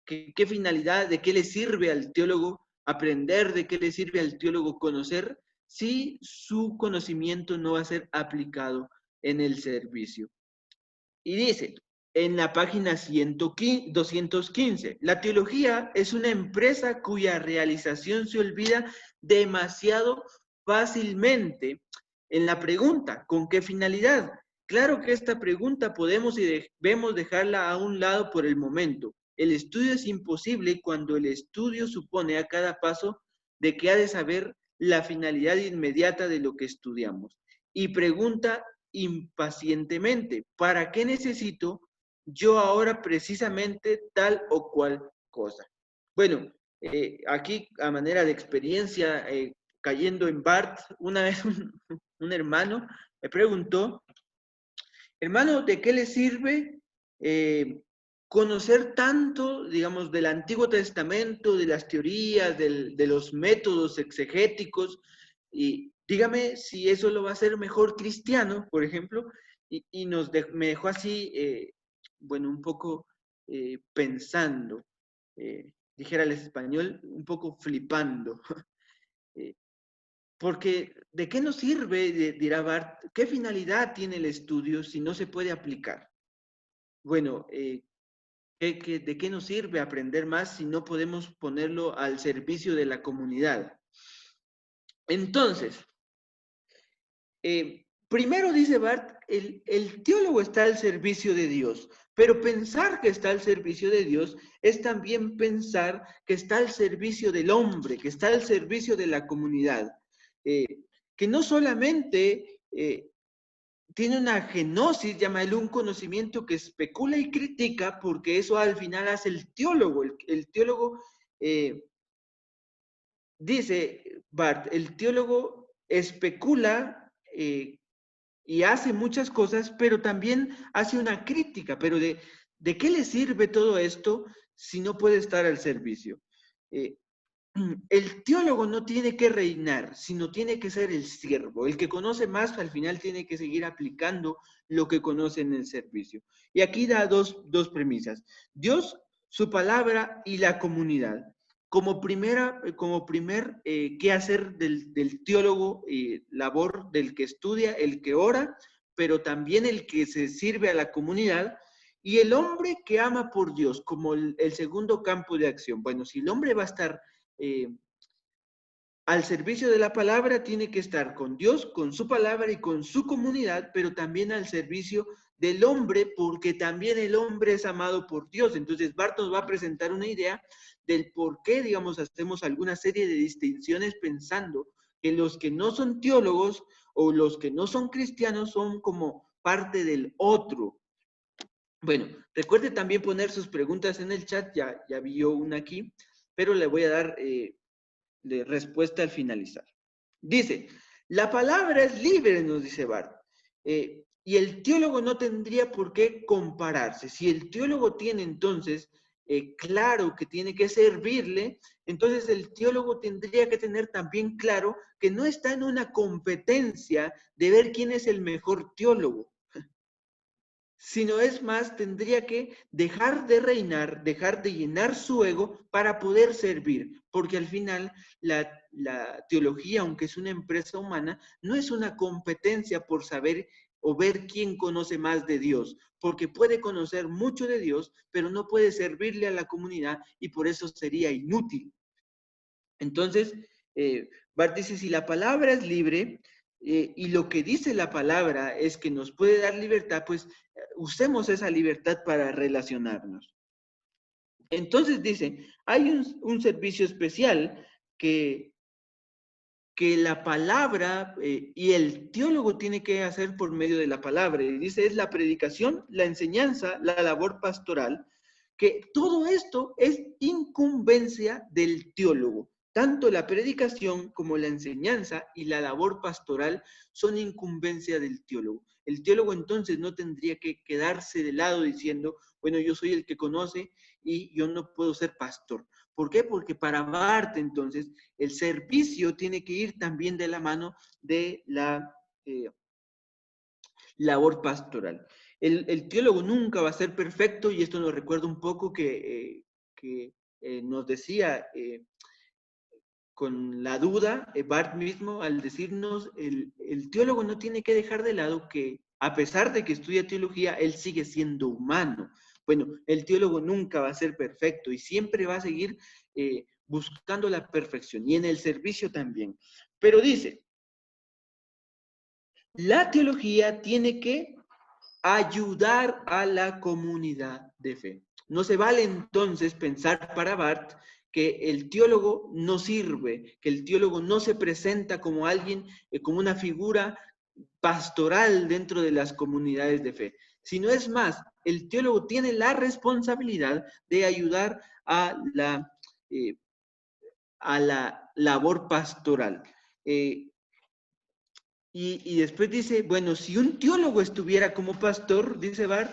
¿Qué finalidad, de qué le sirve al teólogo aprender, de qué le sirve al teólogo conocer si su conocimiento no va a ser aplicado en el servicio? Y dice, en la página 215, la teología es una empresa cuya realización se olvida demasiado fácilmente. En la pregunta, ¿con qué finalidad? Claro que esta pregunta podemos y debemos dejarla a un lado por el momento. El estudio es imposible cuando el estudio supone a cada paso de que ha de saber la finalidad inmediata de lo que estudiamos. Y pregunta impacientemente, ¿para qué necesito yo ahora precisamente tal o cual cosa? Bueno, aquí a manera de experiencia, cayendo en Barth, una vez un hermano me preguntó, hermano, ¿de qué le sirve conocer tanto, digamos, del Antiguo Testamento, de las teorías, de los métodos exegéticos? Y dígame si eso lo va a hacer mejor cristiano, por ejemplo, y me dejó así, bueno, un poco pensando, dijera el español, un poco flipando. Eh, Porque, ¿de qué nos sirve, dirá Barth, qué finalidad tiene el estudio si no se puede aplicar? Bueno, ¿de qué nos sirve aprender más si no podemos ponerlo al servicio de la comunidad? Entonces, primero dice Barth, el teólogo está al servicio de Dios, pero pensar que está al servicio de Dios es también pensar que está al servicio del hombre, que está al servicio de la comunidad, eh, que no solamente tiene una genosis, llámalo un conocimiento que especula y critica, porque eso al final hace el teólogo. El teólogo, dice Barth, el teólogo especula y hace muchas cosas, pero también hace una crítica. Pero ¿de qué le sirve todo esto si no puede estar al servicio? El teólogo no tiene que reinar, sino tiene que ser el siervo. El que conoce más al final tiene que seguir aplicando lo que conoce en el servicio. Y aquí da dos premisas. Dios, su palabra y la comunidad. Como primer qué hacer del teólogo, labor del que estudia, el que ora, pero también el que se sirve a la comunidad. Y el hombre que ama por Dios, como el segundo campo de acción. Bueno, si el hombre va a estar al servicio de la palabra, tiene que estar con Dios, con su palabra y con su comunidad, pero también al servicio del hombre, porque también el hombre es amado por Dios. Entonces, Bart nos va a presentar una idea del por qué, digamos, hacemos alguna serie de distinciones pensando que los que no son teólogos o los que no son cristianos son como parte del otro. Bueno, recuerde también poner sus preguntas en el chat, ya vi yo una aquí, pero le voy a dar de respuesta al finalizar. Dice, la palabra es libre, nos dice Bart, y el teólogo no tendría por qué compararse. Si el teólogo tiene entonces claro que tiene que servirle, entonces el teólogo tendría que tener también claro que no está en una competencia de ver quién es el mejor teólogo, sino es más, tendría que dejar de reinar, dejar de llenar su ego para poder servir, porque al final la teología, aunque es una empresa humana, no es una competencia por saber o ver quién conoce más de Dios, porque puede conocer mucho de Dios, pero no puede servirle a la comunidad y por eso sería inútil. Entonces, Bart dice, si la palabra es libre y lo que dice la palabra es que nos puede dar libertad, pues usemos esa libertad para relacionarnos. Entonces dice, hay un servicio especial que la palabra y el teólogo tiene que hacer por medio de la palabra. Y dice, es la predicación, la enseñanza, la labor pastoral, que todo esto es incumbencia del teólogo. Tanto la predicación como la enseñanza y la labor pastoral son incumbencia del teólogo. El teólogo entonces no tendría que quedarse de lado diciendo, bueno, yo soy el que conoce y yo no puedo ser pastor. ¿Por qué? Porque para Bart entonces el servicio tiene que ir también de la mano de la labor pastoral. El teólogo nunca va a ser perfecto y esto nos recuerda un poco que nos decía con la duda, Bart mismo, al decirnos, el teólogo no tiene que dejar de lado que, a pesar de que estudia teología, él sigue siendo humano. Bueno, el teólogo nunca va a ser perfecto y siempre va a seguir buscando la perfección y en el servicio también. Pero dice, la teología tiene que ayudar a la comunidad de fe. No se vale entonces pensar para Bart que el teólogo no sirve, que el teólogo no se presenta como alguien, como una figura pastoral dentro de las comunidades de fe, sino es más, el teólogo tiene la responsabilidad de ayudar a la labor pastoral. Y después dice, bueno, si un teólogo estuviera como pastor, dice Bart,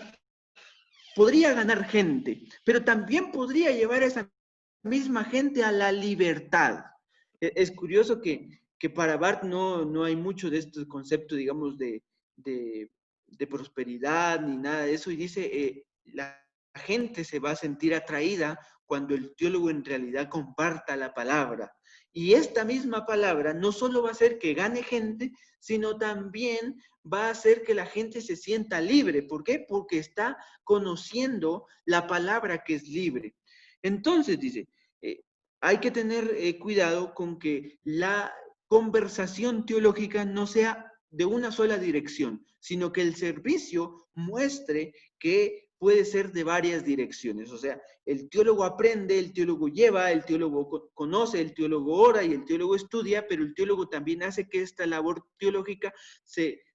podría ganar gente, pero también podría llevar a esa misma gente a la libertad. Es curioso que para Bart no hay mucho de este concepto, digamos, de prosperidad ni nada de eso, y dice, la gente se va a sentir atraída cuando el teólogo en realidad comparta la palabra. Y esta misma palabra no solo va a hacer que gane gente, sino también va a hacer que la gente se sienta libre. ¿Por qué? Porque está conociendo la palabra que es libre. Entonces, dice, hay que tener cuidado con que la conversación teológica no sea de una sola dirección, sino que el servicio muestre que puede ser de varias direcciones. O sea, el teólogo aprende, el teólogo lleva, el teólogo conoce, el teólogo ora y el teólogo estudia, pero el teólogo también hace que esta labor teológica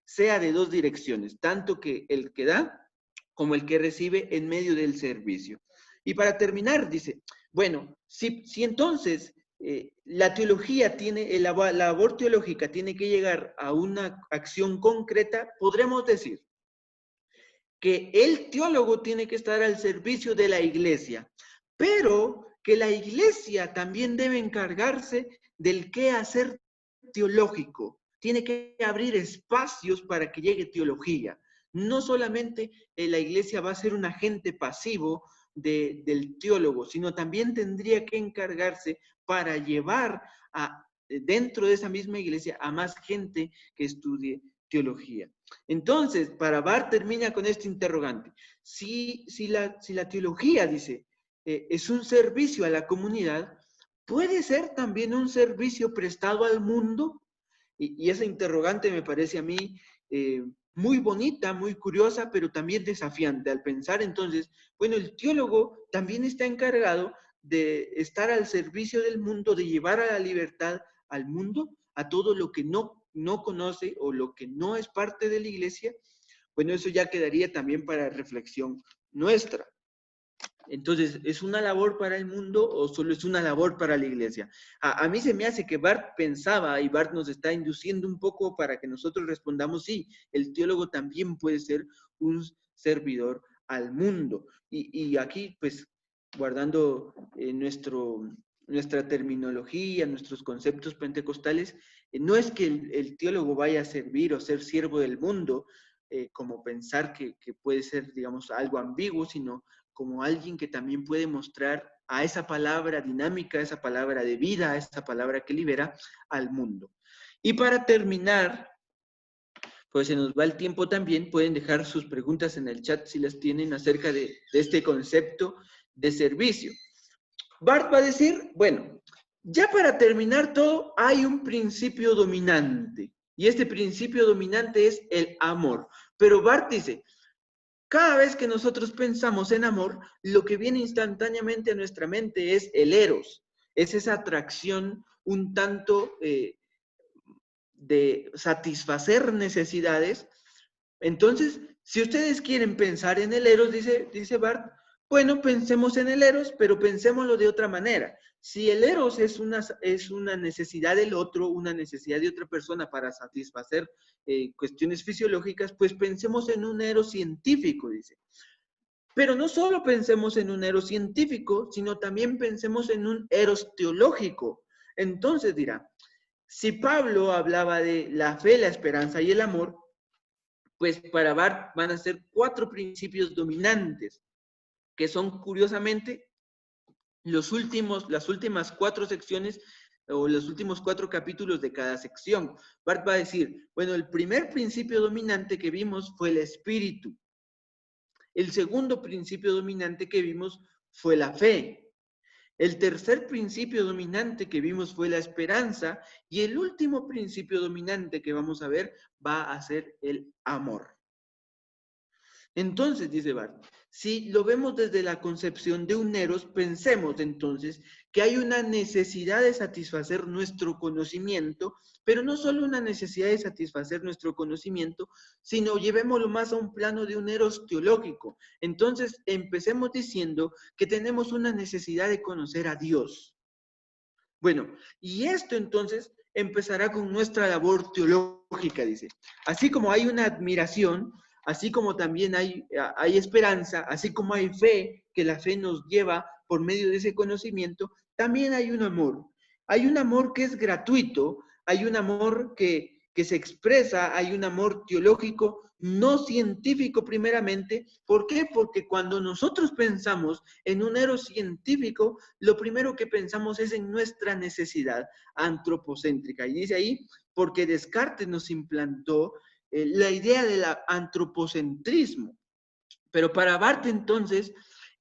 sea de dos direcciones, tanto que el que da como el que recibe en medio del servicio. Y para terminar, dice, bueno, si entonces la teología tiene, la labor teológica tiene que llegar a una acción concreta, podremos decir que el teólogo tiene que estar al servicio de la iglesia, pero que la iglesia también debe encargarse del qué hacer teológico. Tiene que abrir espacios para que llegue teología. No solamente la iglesia va a ser un agente pasivo del teólogo, sino también tendría que encargarse para llevar dentro de esa misma iglesia a más gente que estudie teología. Entonces, para Barth termina con este interrogante. Si la teología, dice, es un servicio a la comunidad, ¿puede ser también un servicio prestado al mundo? Y esa interrogante me parece a mí muy bonita, muy curiosa, pero también desafiante al pensar entonces, bueno, el teólogo también está encargado de estar al servicio del mundo, de llevar a la libertad al mundo, a todo lo que no conoce o lo que no es parte de la iglesia. Bueno, eso ya quedaría también para reflexión nuestra. Entonces, ¿es una labor para el mundo o solo es una labor para la iglesia? A mí se me hace que Barth pensaba, y Barth nos está induciendo un poco para que nosotros respondamos, sí, el teólogo también puede ser un servidor al mundo. Y aquí, pues, guardando nuestra terminología, nuestros conceptos pentecostales, no es que el teólogo vaya a servir o ser siervo del mundo, como pensar que puede ser, digamos, algo ambiguo, sino como alguien que también puede mostrar a esa palabra dinámica, a esa palabra de vida, a esa palabra que libera al mundo. Y para terminar, pues se nos va el tiempo también, pueden dejar sus preguntas en el chat si las tienen acerca de este concepto de servicio. Barth va a decir, bueno, ya para terminar todo, hay un principio dominante, y este principio dominante es el amor. Pero Barth dice, cada vez que nosotros pensamos en amor, lo que viene instantáneamente a nuestra mente es el eros, es esa atracción un tanto de satisfacer necesidades. Entonces, si ustedes quieren pensar en el eros, dice Barth, bueno, pensemos en el eros, pero pensémoslo de otra manera. Si el eros es una necesidad del otro, una necesidad de otra persona para satisfacer cuestiones fisiológicas, pues pensemos en un eros científico, dice. Pero no solo pensemos en un eros científico, sino también pensemos en un eros teológico. Entonces dirá, si Pablo hablaba de la fe, la esperanza y el amor, pues para Barth van a ser 4 principios dominantes, que son curiosamente las últimas 4 secciones o los últimos 4 capítulos de cada sección. Barth va a decir, bueno, el primer principio dominante que vimos fue el espíritu. El segundo principio dominante que vimos fue la fe. El tercer principio dominante que vimos fue la esperanza. Y el último principio dominante que vamos a ver va a ser el amor. Entonces, dice Barth, si lo vemos desde la concepción de un eros, pensemos entonces que hay una necesidad de satisfacer nuestro conocimiento, pero no solo una necesidad de satisfacer nuestro conocimiento, sino llevémoslo más a un plano de un eros teológico. Entonces, empecemos diciendo que tenemos una necesidad de conocer a Dios. Bueno, y esto entonces empezará con nuestra labor teológica, dice. Así como hay una admiración, así como también hay esperanza, así como hay fe, que la fe nos lleva por medio de ese conocimiento, también hay un amor. Hay un amor que es gratuito, hay un amor que se expresa, hay un amor teológico, no científico primeramente. ¿Por qué? Porque cuando nosotros pensamos en un eros científico, lo primero que pensamos es en nuestra necesidad antropocéntrica. Y dice ahí, porque Descartes nos implantó la idea del antropocentrismo. Pero para Barth entonces,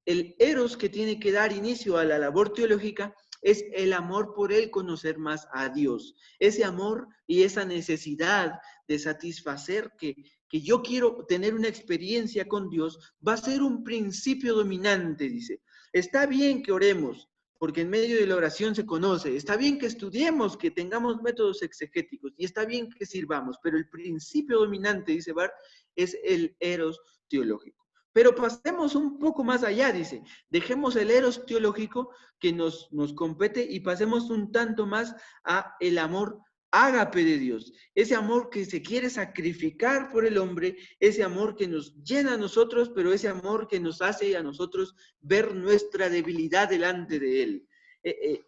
el eros que tiene que dar inicio a la labor teológica es el amor por él conocer más a Dios. Ese amor y esa necesidad de satisfacer que yo quiero tener una experiencia con Dios va a ser un principio dominante, dice. Está bien que oremos, porque en medio de la oración se conoce. Está bien que estudiemos, que tengamos métodos exegéticos, y está bien que sirvamos, pero el principio dominante, dice Barth, es el eros teológico. Pero pasemos un poco más allá, dice. Dejemos el eros teológico que nos compete y pasemos un tanto más a el amor ágape de Dios. Ese amor que se quiere sacrificar por el hombre, ese amor que nos llena a nosotros, pero ese amor que nos hace a nosotros ver nuestra debilidad delante de Él.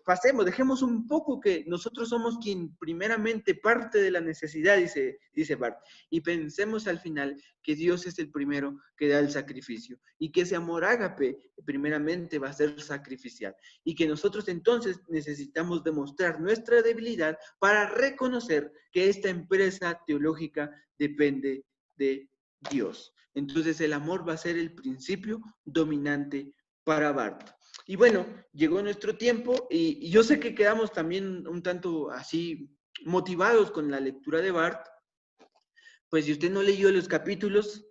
Pasemos, dejemos un poco que nosotros somos quien primeramente parte de la necesidad, dice Barth, y pensemos al final que Dios es el primero que da el sacrificio y que ese amor ágape primeramente va a ser sacrificial y que nosotros entonces necesitamos demostrar nuestra debilidad para reconocer que esta empresa teológica depende de Dios. Entonces el amor va a ser el principio dominante para Barth. Y bueno, llegó nuestro tiempo y yo sé que quedamos también un tanto así motivados con la lectura de Barth. Pues si usted no leyó los capítulos,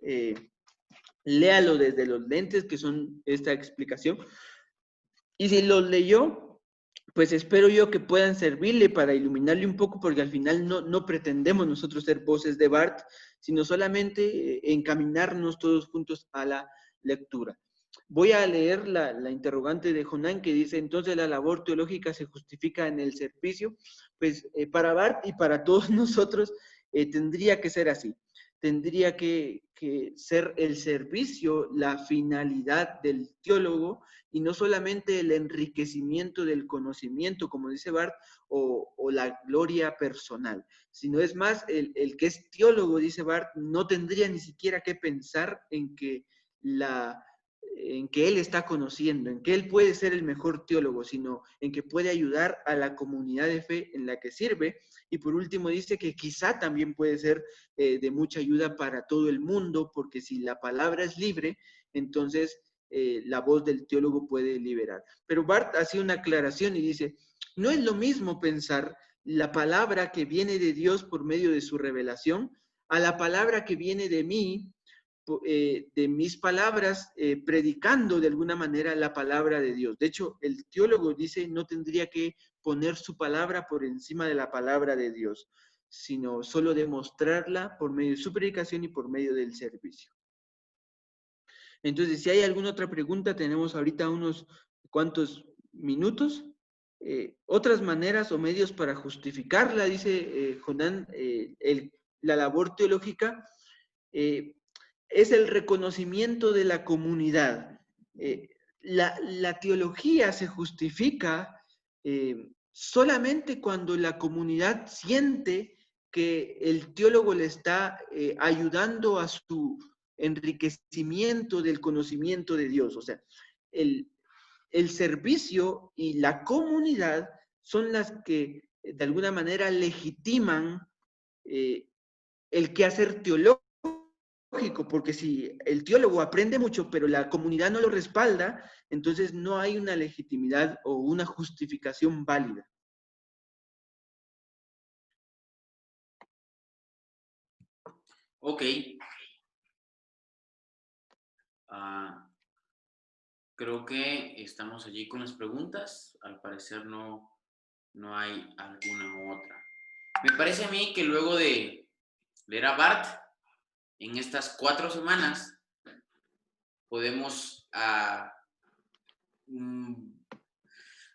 léalo desde los lentes que son esta explicación. Y si los leyó, pues espero yo que puedan servirle para iluminarle un poco, porque al final no pretendemos nosotros ser voces de Barth, sino solamente encaminarnos todos juntos a la lectura. Voy a leer la interrogante de Jonan que dice, entonces la labor teológica se justifica en el servicio. Pues para Barth y para todos nosotros tendría que ser así. Tendría que ser el servicio la finalidad del teólogo y no solamente el enriquecimiento del conocimiento, como dice Barth, o la gloria personal, sino es más, el que es teólogo, dice Barth, no tendría ni siquiera que pensar en que él está conociendo, en que él puede ser el mejor teólogo, sino en que puede ayudar a la comunidad de fe en la que sirve. Y por último dice que quizá también puede ser de mucha ayuda para todo el mundo, porque si la palabra es libre, entonces la voz del teólogo puede liberar. Pero Barth hace una aclaración y dice, no es lo mismo pensar la palabra que viene de Dios por medio de su revelación a la palabra que viene de mí, de mis palabras, predicando de alguna manera la palabra de Dios. De hecho, el teólogo dice, no tendría que poner su palabra por encima de la palabra de Dios, sino solo demostrarla por medio de su predicación y por medio del servicio. Entonces, si hay alguna otra pregunta, tenemos ahorita unos cuantos minutos. Otras maneras o medios para justificarla, dice Jonan, la labor teológica, es el reconocimiento de la comunidad. La teología se justifica solamente cuando la comunidad siente que el teólogo le está ayudando a su enriquecimiento del conocimiento de Dios. O sea, el servicio y la comunidad son las que de alguna manera legitiman el quehacer teológico, porque si el teólogo aprende mucho, pero la comunidad no lo respalda, entonces no hay una legitimidad o una justificación válida. Ok. Creo que estamos allí con las preguntas. Al parecer no hay alguna otra. Me parece a mí que luego de leer a Barth, en estas 4 semanas, podemos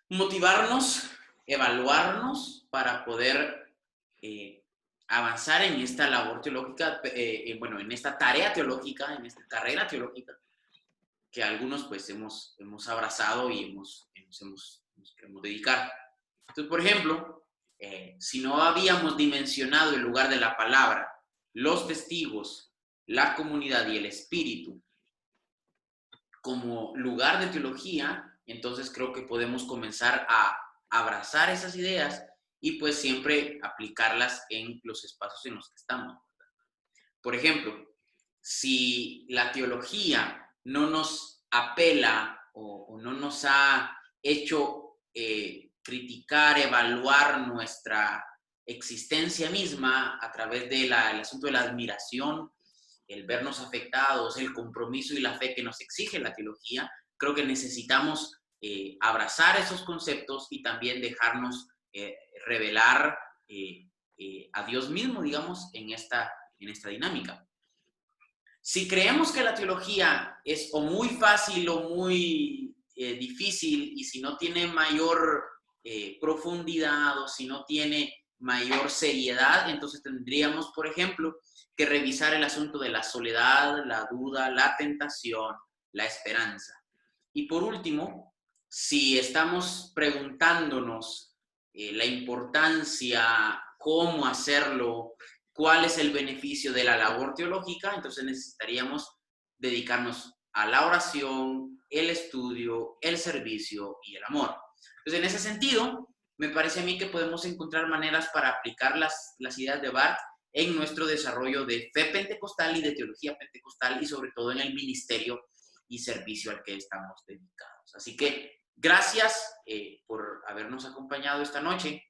motivarnos, evaluarnos para poder avanzar en esta labor teológica, bueno, en esta tarea teológica, en esta carrera teológica, que algunos pues hemos abrazado y nos queremos dedicar. Entonces, por ejemplo, si no habíamos dimensionado el lugar de la palabra, los testigos, la comunidad y el espíritu como lugar de teología, entonces creo que podemos comenzar a abrazar esas ideas y pues siempre aplicarlas en los espacios en los que estamos. Por ejemplo, si la teología no nos apela o no nos ha hecho criticar, evaluar nuestra existencia misma a través del asunto de la admiración, el vernos afectados, el compromiso y la fe que nos exige la teología, creo que necesitamos abrazar esos conceptos y también dejarnos revelar a Dios mismo, digamos, en esta dinámica. Si creemos que la teología es o muy fácil o muy difícil, y si no tiene mayor profundidad o si no tiene mayor seriedad, entonces tendríamos, por ejemplo, que revisar el asunto de la soledad, la duda, la tentación, la esperanza. Y por último, si estamos preguntándonos la importancia, cómo hacerlo, cuál es el beneficio de la labor teológica, entonces necesitaríamos dedicarnos a la oración, el estudio, el servicio y el amor. Entonces, en ese sentido, me parece a mí que podemos encontrar maneras para aplicar las ideas de Barth en nuestro desarrollo de fe pentecostal y de teología pentecostal y sobre todo en el ministerio y servicio al que estamos dedicados. Así que gracias por habernos acompañado esta noche.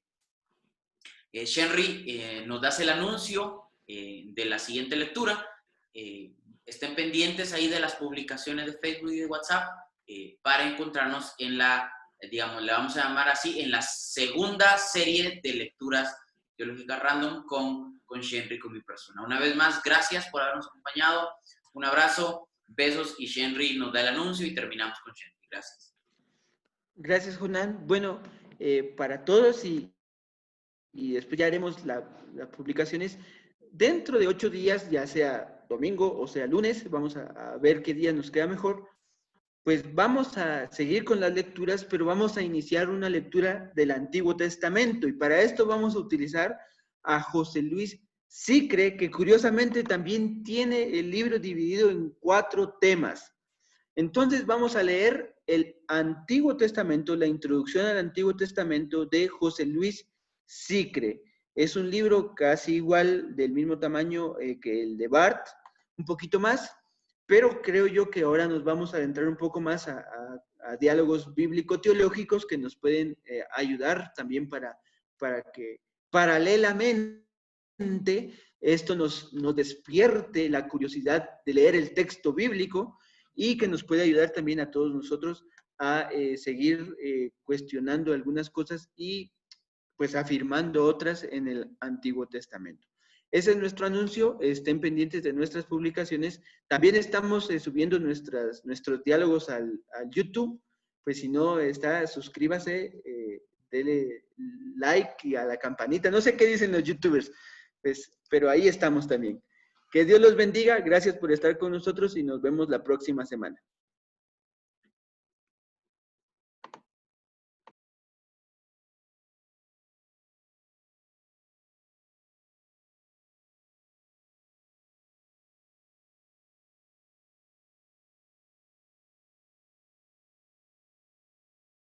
Shenry, nos das el anuncio de la siguiente lectura. Estén pendientes ahí de las publicaciones de Facebook y de WhatsApp para encontrarnos en la, digamos, le vamos a llamar así, en la segunda serie de lecturas teológicas random con Shenry, con mi persona. Una vez más, gracias por habernos acompañado. Un abrazo, besos, y Shenry nos da el anuncio y terminamos con Shenry. Gracias. Gracias, Jonan. Bueno, para todos y después ya haremos las publicaciones. Dentro de 8 días, ya sea domingo o sea lunes, vamos a ver qué día nos queda mejor, pues vamos a seguir con las lecturas, pero vamos a iniciar una lectura del Antiguo Testamento, y para esto vamos a utilizar a José Luis Sicre, que curiosamente también tiene el libro dividido en 4 temas. Entonces vamos a leer el Antiguo Testamento, la introducción al Antiguo Testamento de José Luis Sicre. Es un libro casi igual, del mismo tamaño que el de Barth, un poquito más, pero creo yo que ahora nos vamos a adentrar un poco más a diálogos bíblico-teológicos que nos pueden ayudar también para que paralelamente esto nos despierte la curiosidad de leer el texto bíblico y que nos puede ayudar también a todos nosotros a seguir cuestionando algunas cosas y pues afirmando otras en el Antiguo Testamento. Ese es nuestro anuncio. Estén pendientes de nuestras publicaciones. También estamos subiendo nuestros diálogos al YouTube. Pues si no está, suscríbase, dele like y a la campanita. No sé qué dicen los youtubers, pues, pero ahí estamos también. Que Dios los bendiga. Gracias por estar con nosotros y nos vemos la próxima semana.